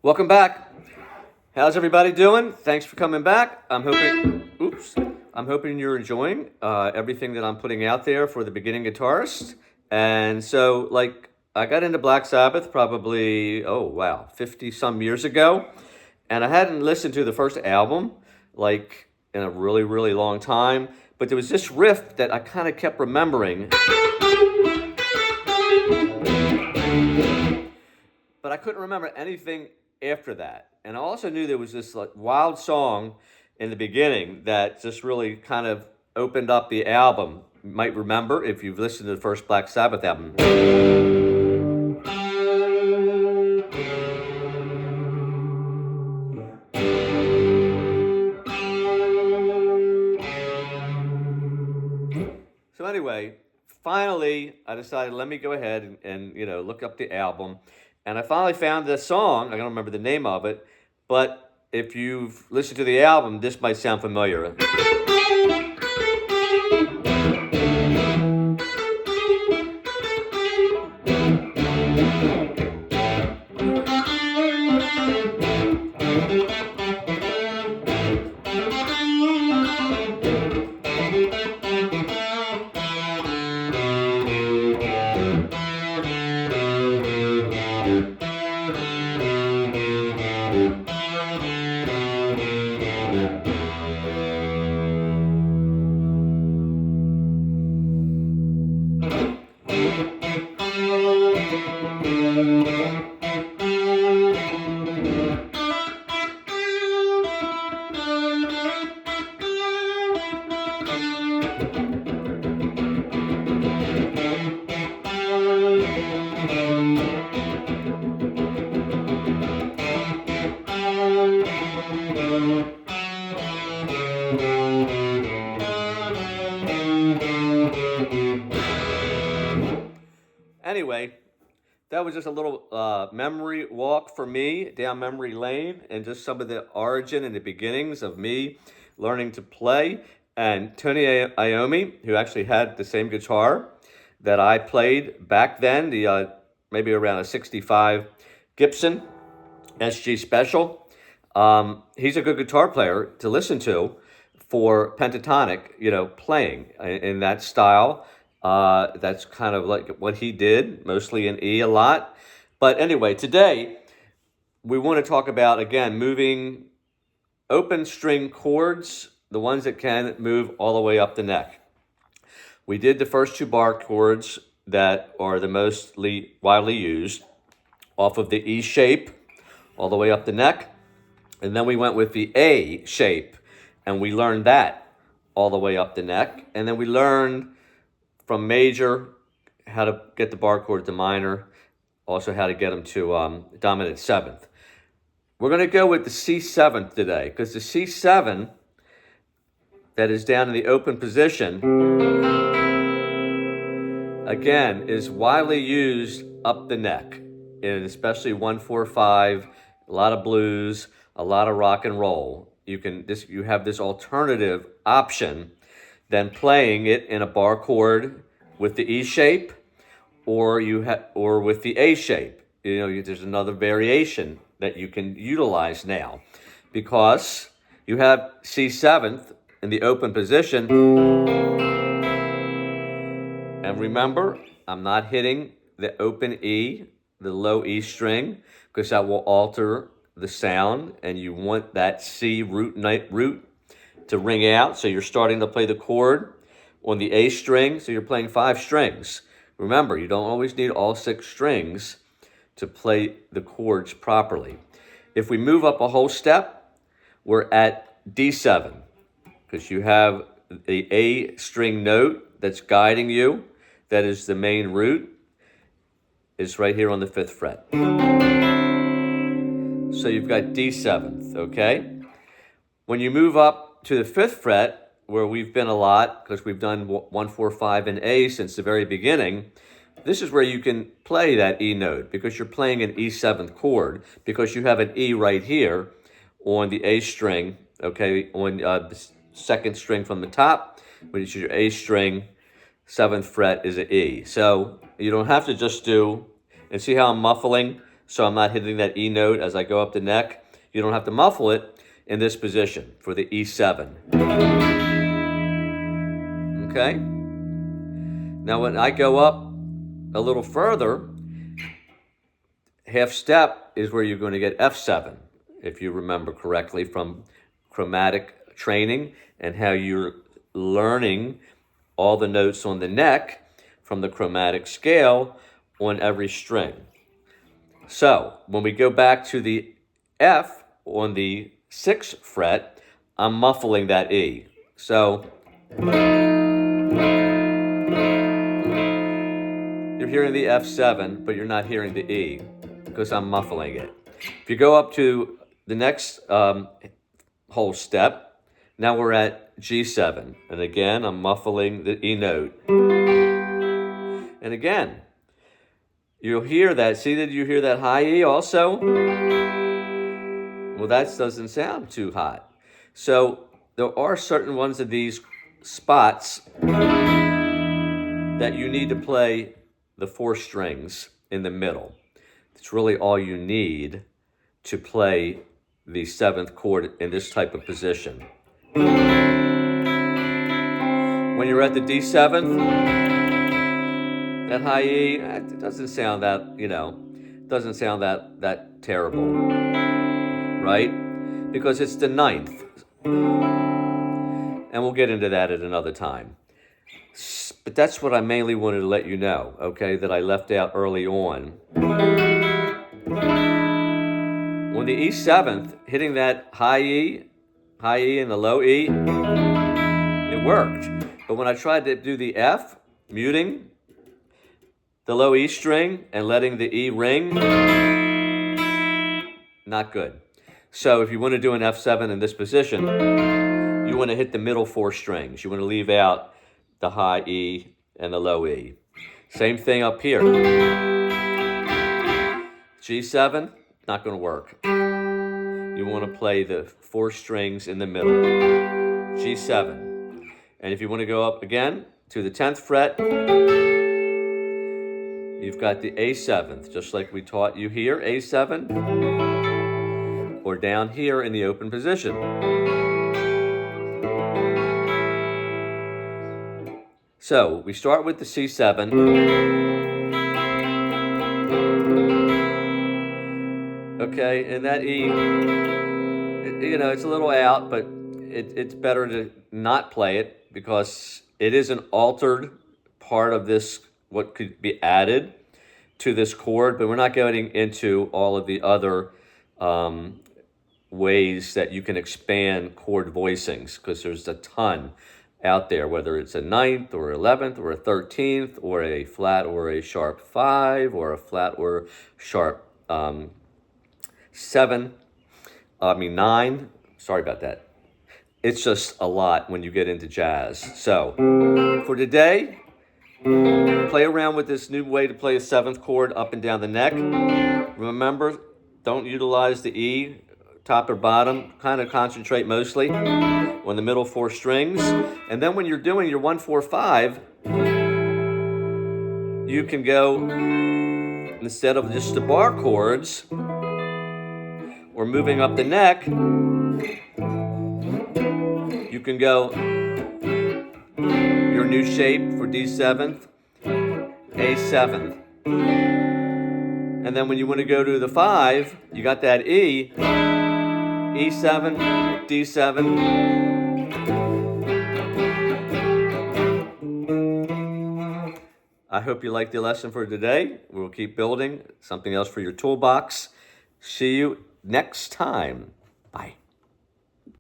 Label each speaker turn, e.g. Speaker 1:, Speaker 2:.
Speaker 1: Welcome back. How's everybody doing? Thanks for coming back. I'm hoping you're enjoying everything that I'm putting out there for the beginning guitarist. And so, I got into Black Sabbath probably, 50 some years ago. And I hadn't listened to the first album, in a really, really long time. But there was this riff that I kind of kept remembering. But I couldn't remember anything after that. And I also knew there was this wild song in the beginning that just really kind of opened up the album. You might remember if you've listened to the first Black Sabbath album. So anyway, finally, I decided let me go ahead and look up the album. And I finally found this song. I don't remember the name of it, but if you've listened to the album, this might sound familiar. Anyway, that was just a little memory walk for me down memory lane and just some of the origin and the beginnings of me learning to play. And Tony Iommi, who actually had the same guitar that I played back then, the maybe around a 65 Gibson SG Special. He's a good guitar player to listen to for pentatonic, playing in that style. That's kind of like what he did, mostly in E a lot. But anyway, today we want to talk about, again, moving open string chords, the ones that can move all the way up the neck. We did the first two bar chords that are the most widely used, off of the E shape, all the way up the neck. And then we went with the A shape, and we learned that all the way up the neck. And then we learned from major how to get the bar chord to minor, also how to get them to dominant seventh. We're going to go with the C7 today, because the C7 that is down in the open position, again, is widely used up the neck, and especially 1-4-5, a lot of blues, a lot of rock and roll. You have this alternative option than playing it in a bar chord with the E shape, or with the A shape. There's another variation that you can utilize now, because you have C7th in the open position. And remember, I'm not hitting the open E, the low E string, because that will alter the sound, and you want that C root to ring out. So you're starting to play the chord on the A string, so you're playing 5 strings. Remember, you don't always need all 6 strings to play the chords properly. If we move up a whole step, we're at D7, because you have the A string note that's guiding you, that is the main root, is right here on the 5th fret. So you've got D7th, okay? When you move up to the 5th fret, where we've been a lot, because we've done 1-4-5 in A since the very beginning, this is where you can play that E note, because you're playing an E7th chord, because you have an E right here on the A string, okay, on the 2nd string from the top, which is your A string, 7th fret is an E. So you don't have to just do, and see how I'm muffling so I'm not hitting that E note as I go up the neck. You don't have to muffle it in this position for the E7. Okay? Now when I go up a little further, half step is where you're going to get F7, if you remember correctly from chromatic training and how you're learning all the notes on the neck from the chromatic scale on every string. So when we go back to the F on the 6th fret, I'm muffling that E. So you're hearing the F7, but you're not hearing the E because I'm muffling it. If you go up to the next whole step, now we're at G7. And again, I'm muffling the E note. And again, you'll hear that. See that you hear that high E also? Well, that doesn't sound too hot. So there are certain ones of these spots that you need to play the 4 strings in the middle. It's really all you need to play the 7th chord in this type of position. When you're at the D7th, that high E, it doesn't sound that, doesn't sound that terrible, right? Because it's the 9th. And we'll get into that at another time. But that's what I mainly wanted to let you know, okay, that I left out early on. On the E7th, hitting that high E and the low E, it worked. But when I tried to do the F, muting the low E string and letting the E ring, not good. So if you want to do an F7 in this position, you want to hit the middle 4 strings. You want to leave out the high E and the low E. Same thing up here. G7, not going to work. You want to play the 4 strings in the middle. G7. And if you want to go up again to the 10th fret, you've got the A7th, just like we taught you here, A7, or down here in the open position. So we start with the C7. Okay, and that E, it's a little out, but it's better to not play it because it is an altered part of this, what could be added to this chord, but we're not getting into all of the other ways that you can expand chord voicings because there's a ton out there, whether it's a 9th or 11th or a 13th or a flat or a sharp 5 or a flat or sharp 9. Sorry about that. It's just a lot when you get into jazz. So for today, play around with this new way to play a 7th chord up and down the neck. Remember, don't utilize the E, top or bottom. Kind of concentrate mostly on the middle 4 strings. And then when you're doing your 1, 4, 5, you can go, instead of just the bar chords, or moving up the neck, you can go your new shape for D7th, A7th. And then when you want to go to the 5, you got that E, E7, D7. I hope you liked the lesson for today. We'll keep building something else for your toolbox. See you next time. Bye.